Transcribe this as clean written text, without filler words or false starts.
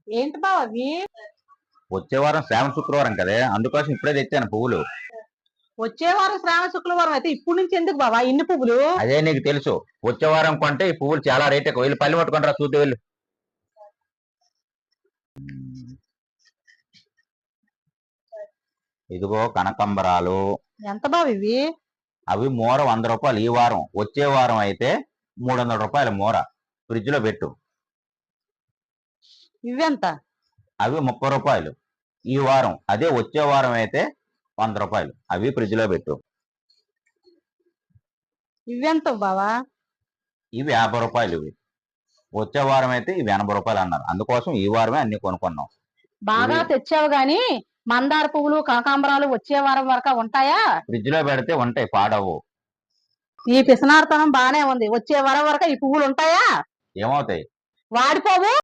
ఏంటి బావ అవి? వచ్చే వారం శ్రావణ శుక్రవారం కదే, అందుకోసం ఇప్పుడే తెచ్చాను పువ్వులు. వచ్చే వారం శ్రావణ శుక్రవారం అయితే ఇప్పుడు నుంచి ఎందుకు బావా ఇన్ని పువ్వులు? అదే నీకు తెలుసు, వచ్చే వారం కొంటే ఈ పువ్వులు చాలా రేట్ ఎక్కువ. వెళ్ళి పల్లి పట్టుకుంటారా చూద్దు వెళ్ళు. ఇదిగో కనకంబరాలు. ఎంత బావ ఇవి? అవి మూర 100 రూపాయలు ఈ వారం. వచ్చే వారం అయితే 300 రూపాయలు మూర. ఫ్రిడ్జ్ లో పెట్టు. ఇవెంత? అవి 30 రూపాయలు ఈ వారం. అదే వచ్చే వారం అయితే 100 రూపాయలు. అవి ఫ్రిడ్జ్ లో పెట్టు. ఇవెంత బావా? ఇవి 50 రూపాయలు. ఇవి వచ్చే వారం అయితే ఇవి 80 రూపాయలు అన్నారు. అందుకోసం ఈ వారమే అన్ని కొనుక్కున్నాం. బాగా తెచ్చావు గాని మందార పువ్వులు కనకాంబరాలు వచ్చే వారం వరకు ఉంటాయా? ఫ్రిడ్జ్ లో పెడితే ఉంటాయి, పాడవు. ఈ పిసనార్తనం బానే ఉంది. వచ్చే వారం వరకు ఈ పువ్వులు ఉంటాయా? ఏమవుతాయి? వాడిపోవు.